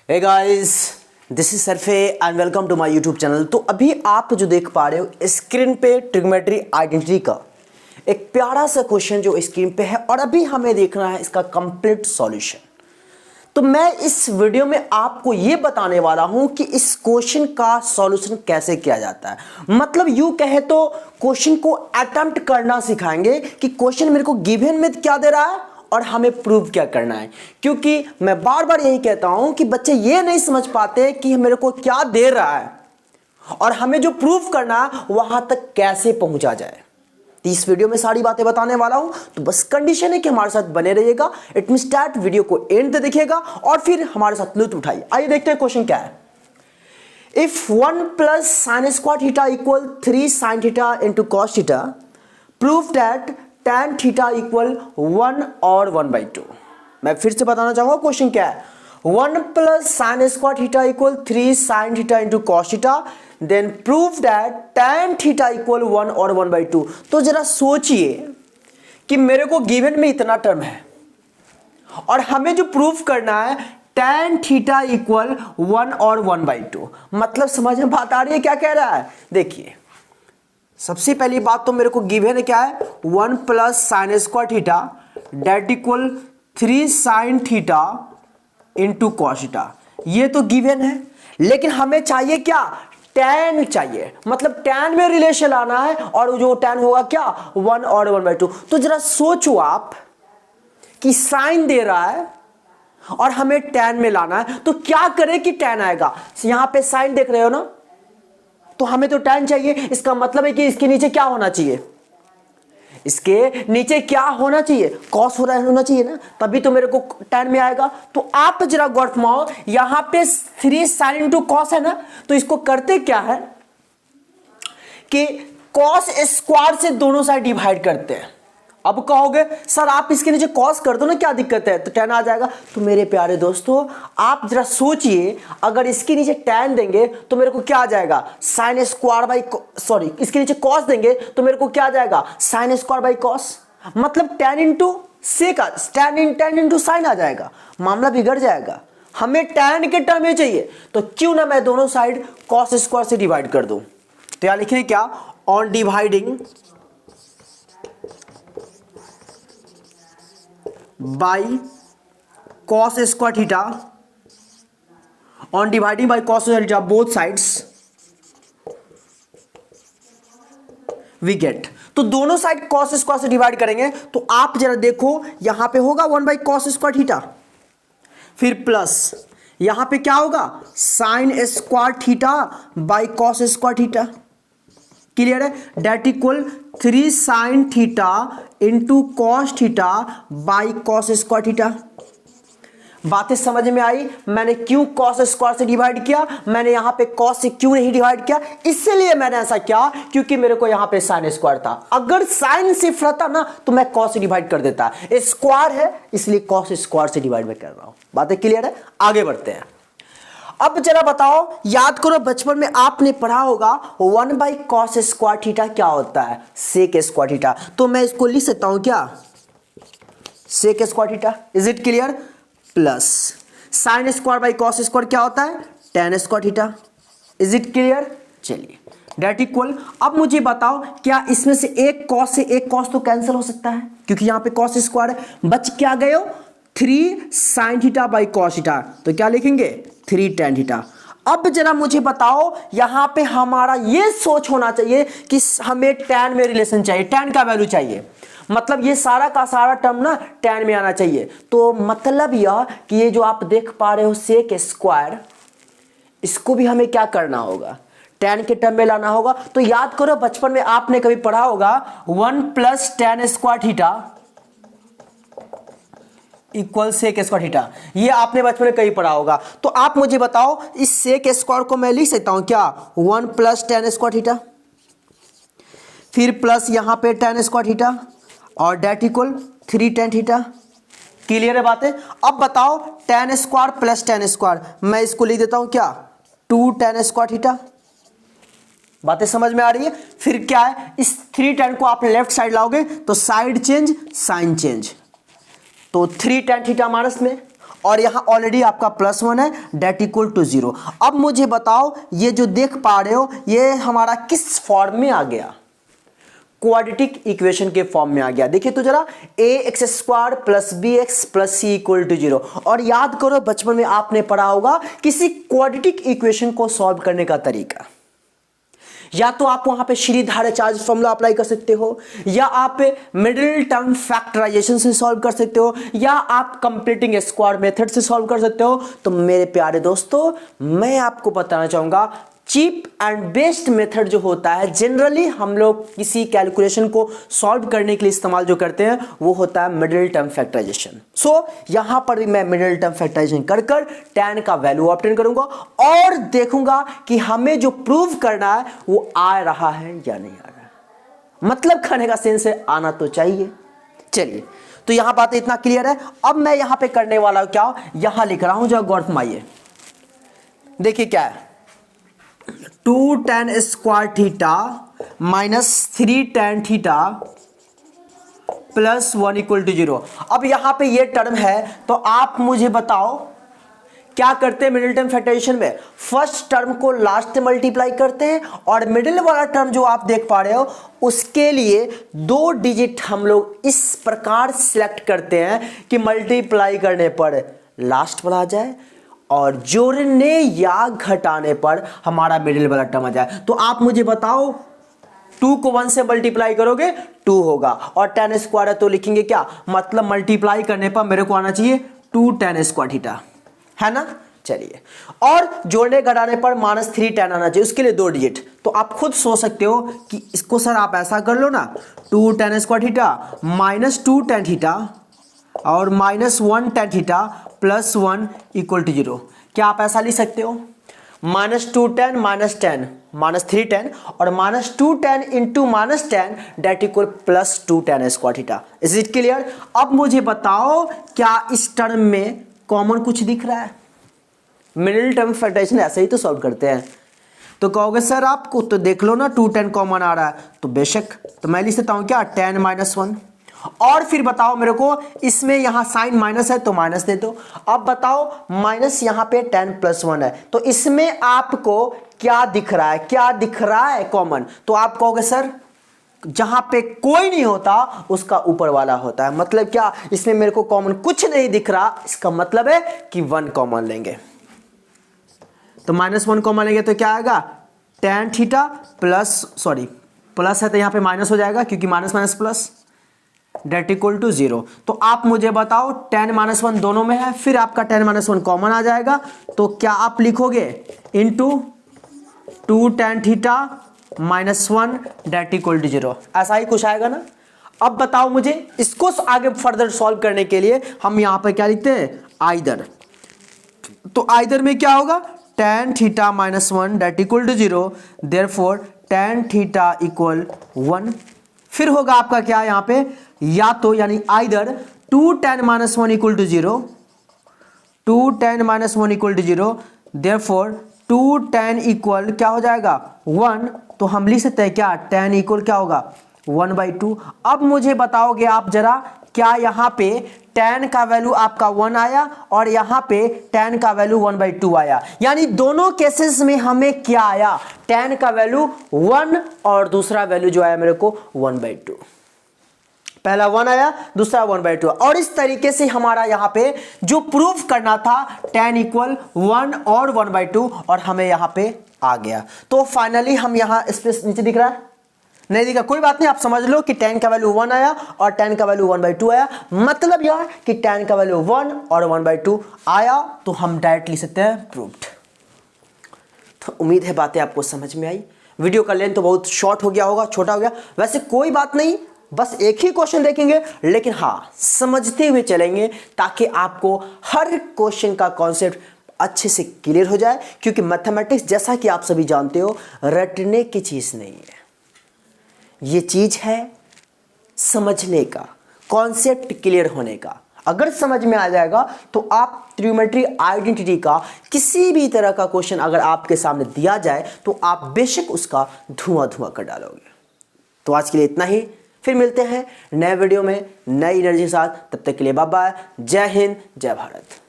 Hey guys, this is सरफे and welcome to my YouTube channel. तो अभी आप जो देख पा रहे हो स्क्रीन पे ट्रिग्नोमेट्री आइडेंटिटी का एक प्यारा सा क्वेश्चन जो स्क्रीन पे है और अभी हमें देखना है इसका कंप्लीट सॉल्यूशन। तो मैं इस वीडियो में आपको ये बताने वाला हूं कि इस क्वेश्चन का सॉल्यूशन कैसे किया जाता है। मतलब यूं कहे तो क्वेश्चन को अटेम्प्ट करना सिखाएंगे कि क्वेश्चन मेरे को गिवन में क्या दे रहा है और हमें प्रूव क्या करना है। क्योंकि मैं बार बार यही कहता हूं कि बच्चे ये नहीं समझ पाते कि मेरे को क्या दे रहा है और हमें जो प्रूव करना है वहां तक कैसे पहुंचा जाए। तो इस वीडियो में सारी बातें बताने वाला हूं। तो बस कंडीशन है कि हमारे साथ बने रहिएगा। इट मींस दैट वीडियो को एंड तक देखिएगा और फिर हमारे साथ लुत्फ उठाइए। आइए देखते हैं क्वेश्चन क्या है। If 1 plus sine square theta equal 3 sine theta into cos theta, prove that tan theta equal 1 और 1/2। मैं फिर से बताना चाहूंगा क्वेश्चन क्या है। 1 plus sine square theta equal 3 sine theta into cos theta, then prove that tan theta equal 1 और 1/2। तो जरा सोचिए कि मेरे को गिवन में इतना टर्म है और हमें जो प्रूव करना है tan थीटा इक्वल 1 और 1/2। मतलब समझ में बात आ रही है क्या कह रहा है। देखिए, सबसे पहली बात तो मेरे को गिवन क्या है, 1 plus sine square theta that equal 3 sine theta into cos theta. ये तो गिवन है, लेकिन हमें चाहिए क्या, tan चाहिए। मतलब tan में रिलेशन आना है और जो tan होगा क्या, 1 और 1/2। तो जरा सोचो आप कि साइन दे रहा है और हमें tan में लाना है, तो क्या करें कि tan आएगा। यहां पे साइन देख रहे हो ना, तो हमें तो tan चाहिए। इसका मतलब है कि इसके नीचे क्या होना चाहिए, इसके नीचे क्या होना चाहिए, cos होना चाहिए ना, तभी तो मेरे को tan में आएगा। तो आप जरा गौर फरमाओ, यहां पे 3 साइन इंटू कॉस है ना, तो इसको करते क्या है कि cos स्क्वायर से दोनों साइड डिवाइड करते हैं। अब कहोगे सर आप इसके नीचे कॉस कर दो ना, क्या दिक्कत है, तो tan आ जाएगा। तो मेरे प्यारे दोस्तों, आप जरा सोचिए, अगर इसके नीचे tan देंगे तो मेरे को क्या आ जाएगा, साइन स्क्वायर बाई, सॉरी इसके नीचे कॉस देंगे तो मेरे को क्या आ जाएगा, साइन स्क्वायर बाई कॉस। मतलब tan into sec, tan into sine आ जाएगा, मामला बिगड़ जाएगा। हमें tan के टर्म में चाहिए, तो क्यों ना मैं दोनों साइड कॉस स्क्वायर से डिवाइड कर दूं। तो यहां लिखिए क्या, on dividing by cos square theta, on dividing by cos square theta both sides we get। तो दोनों साइड cos स्क्वायर से डिवाइड करेंगे तो आप जरा देखो, यहां पे होगा 1 बाई cos स्क्वायर थीटा, फिर प्लस यहां पे क्या होगा, sine square theta by cos square theta. Clear है, that equal 3 sine theta into cos theta by cos square theta. बातें समझ में आई। मैंने क्यों कॉस स्क्वायर से डिवाइड किया, मैंने यहां पे कॉस से क्यों नहीं डिवाइड किया, इसलिए मैंने ऐसा किया क्योंकि मेरे को यहां पे साइन स्क्वायर था। अगर साइन सिर्फ रहता ना तो मैं कॉस से डिवाइड कर देता, स्क्वायर है इसलिए कॉस स्क्वायर से डिवाइड में कर रहा हूं। बातें क्लियर है, आगे बढ़ते हैं। अब जरा बताओ, याद करो बचपन में आपने पढ़ा होगा 1 बाई कॉस स्क्वायर थीटा क्या होता है, सेक स्क्वायर थीटा। तो मैं इसको लिख सकता हूं क्या, sec square theta. Is it clear, plus sine square by cos square क्या होता है, tan square theta. Is it clear, चलिए डेट इक्वल। अब मुझे बताओ, क्या इसमें से एक कॉस से एक कॉस तो कैंसिल हो सकता है, क्योंकि यहां पे कॉस स्क्वायर है। बच क्या गए हो, 3 sine theta by cos theta, तो क्या लिखेंगे 3 tan थीटा। अब जरा मुझे बताओ, यहां पे हमारा ये सोच होना चाहिए कि हमें tan में रिलेशन चाहिए, tan का वैल्यू चाहिए। मतलब ये सारा का सारा टर्म ना tan में आना चाहिए। तो मतलब यह कि ये जो आप देख पा रहे हो सेक स्क्वायर, इसको भी हमें क्या करना होगा, tan के टर्म में लाना होगा। तो याद करो बचपन में आपने कभी पढ़ा होगा 1 plus tan square theta equal sec square theta, ये आपने बचपन में कहीं पढ़ा होगा। तो आप मुझे बताओ, इस सेक स्क्वायर को मैं लिख सकता हूं क्या, 1 प्लस tan स्क्वायर थीटा, फिर प्लस यहां पे tan स्क्वायर थीटा और that equal 3 tan theta. Clear है बातें। अब बताओ tan square plus tan square, मैं इसको लिख देता हूं क्या, 2 tan स्क्वायर थीटा। बातें समझ में आ रही है। फिर क्या है, इस 3 tan को आप लेफ्ट साइड लाओगे तो साइड चेंज साइन चेंज, तो 3 tan थीटा माइनस में और यहाँ ऑलरेडी आपका +1 है, डेट इक्वल टू 0। अब मुझे बताओ ये जो देख पा रहे हो ये हमारा किस फॉर्म में आ गया, क्वाड्रेटिक इक्वेशन के फॉर्म में आ गया। देखिए तो जरा ax² + bx + c = 0। और याद करो बचपन में आपने पढ़ा होगा किसी क्वाड्रेटिक इक्वेशन को सॉल्व करने का तरीका, या तो आप वहां पे श्रीधर चार्ज फॉर्मूला अप्लाई कर सकते हो, या आप मिडिल टर्म फैक्टराइजेशन से सॉल्व कर सकते हो, या आप कंप्लीटिंग स्क्वायर मेथड से सॉल्व कर सकते हो। तो मेरे प्यारे दोस्तों मैं आपको बताना चाहूंगा चीप एंड बेस्ट मेथड जो होता है जनरली हम लोग किसी कैलकुलेशन को सॉल्व करने के लिए इस्तेमाल जो करते हैं वो होता है मिडिल टर्म फैक्टराइजेशन। सो यहां पर भी मैं मिडिल टर्म फैक्टराइजेशन कर tan का वैल्यू ऑब्टेन करूंगा और देखूंगा कि हमें जो प्रूव करना है वो आ रहा है या नहीं आ रहा है। मतलब कहने का सेंस है आना तो चाहिए। चलिए तो यहां बात इतना क्लियर है। अब मैं यहां पे करने वाला हूं क्या, यहां लिख रहा हूं जो गौर फरमाइए। देखिए क्या है, 2 tan square theta minus 3 tan theta plus 1 equal to 0। अब यहां पे ये टर्म है तो आप मुझे बताओ क्या करते हैं मिडिल टर्म फैक्टराइजेशन में, फर्स्ट टर्म को लास्ट से मल्टीप्लाई करते हैं और मिडिल वाला टर्म जो आप देख पा रहे हो उसके लिए 2 डिजिट हम लोग इस प्रकार सिलेक्ट करते हैं कि मल्टीप्लाई करने पर लास्ट पर आ जाए और जोड़ने या घटाने पर हमारा मिडिल वाला टर्म आ जाए। तो आप मुझे बताओ 2 को 1 से मल्टीप्लाई करोगे 2 होगा और tan स्क्वायर है तो लिखेंगे क्या, मतलब मल्टीप्लाई करने पर मेरे को आना चाहिए 2 tan स्क्वायर थीटा, है ना। चलिए और जोड़ने घटाने पर -3 tan आना चाहिए, उसके लिए 2 डिजिट। तो आप खुद सोच सकते हो कि इसको सर आप ऐसा कर लो ना, 2 tan square theta -2 tan theta और -1 tan theta plus 1 equal to 0। क्या आप ऐसा लिख सकते हो, -2 tan -3 tan और -2 tan into -10 that equal +2 tan square theta. Is it clear. अब मुझे बताओ क्या इस टर्म में कॉमन कुछ दिख रहा है, मिडिल टर्म फैक्टराइजेशन ऐसे ही तो सॉल्व करते हैं। तो कहोगे सर आपको तो देख लो ना 2 tan कॉमन आ रहा है, तो बेशक तो मैं लिख सकता हूं क्या tan -1 और फिर बताओ मेरे को इसमें यहां साइन माइनस है तो माइनस दे दो। अब बताओ माइनस यहां पे tan + 1 है तो इसमें आपको क्या दिख रहा है, क्या दिख रहा है कॉमन। तो आप कहोगे सर जहां पे कोई नहीं होता उसका ऊपर वाला होता है, मतलब क्या इसमें मेरे को कॉमन कुछ नहीं दिख रहा, इसका मतलब है कि 1 कॉमन लेंगे। तो -1 कॉमन लेंगे तो क्या आएगा tan थीटा प्लस है तो यहां पे माइनस हो जाएगा क्योंकि minus minus plus that equal to 0। तो आप मुझे बताओ tan -1 दोनों में है, फिर आपका tan -1 कॉमन आ जाएगा तो क्या आप लिखोगे into 2 tan theta -1 that equal to 0, ऐसा ही कुछ आएगा ना। अब बताओ मुझे इसको आगे फर्दर सॉल्व करने के लिए हम यहां पर क्या लिखते हैं आइदर। तो आइदर में क्या होगा tan theta -1 that equal to 0, therefore tan theta equal 1। फिर होगा आपका क्या यहां पे या तो यानी either 2 tan -1 equal to 0, 2 tan -1 equal to 0, therefore 2 tan equal क्या हो जाएगा 1। तो हम लिख सकते हैं क्या tan इक्वल क्या होगा 1/2। अब मुझे बताओगे आप जरा क्या यहां पे tan का वैल्यू आपका 1 आया और यहां पे tan का वैल्यू 1/2 आया, यानी दोनों केसेस में हमें क्या आया tan का वैल्यू 1 और दूसरा वैल्यू जो आया मेरे को 1/2। पहला 1 आया दूसरा 1/2 और इस तरीके से हमारा यहां पे जो प्रूफ करना था tan इक्वल 1 और 1/2 और हमें यहां पे आ गया। तो फाइनली हम यहां इस पे नीचे दिख रहा है नहीं दिखा, कोई बात नहीं, आप समझ लो कि tan का वैल्यू 1 आया और tan का वैल्यू 1/2 आया, मतलब यह कि tan का वैल्यू 1 और 1/2 आया तो हम डायरेक्ट लिख सकते हैं प्रूव्ड। तो उम्मीद है बातें आपको समझ में आई। वीडियो का लेंथ तो बहुत शॉर्ट हो गया होगा, छोटा हो गया, वैसे कोई बात नहीं, बस एक ही क्वेश्चन देखेंगे लेकिन हाँ समझते हुए चलेंगे ताकि आपको हर क्वेश्चन का कॉन्सेप्ट अच्छे से क्लियर हो जाए, क्योंकि मैथमेटिक्स जैसा कि आप सभी जानते हो रटने की चीज नहीं है, ये चीज है समझने का, कॉन्सेप्ट क्लियर होने का। अगर समझ में आ जाएगा तो आप ट्रिग्नोमेट्री आइडेंटिटी का किसी भी तरह का क्वेश्चन अगर आपके सामने दिया जाए तो आप बेशक उसका धुआं कर डालोगे। तो आज के लिए इतना ही, फिर मिलते हैं नए वीडियो में नई एनर्जी के साथ, तब तक के लिए बाय बाय, जय हिंद जय भारत।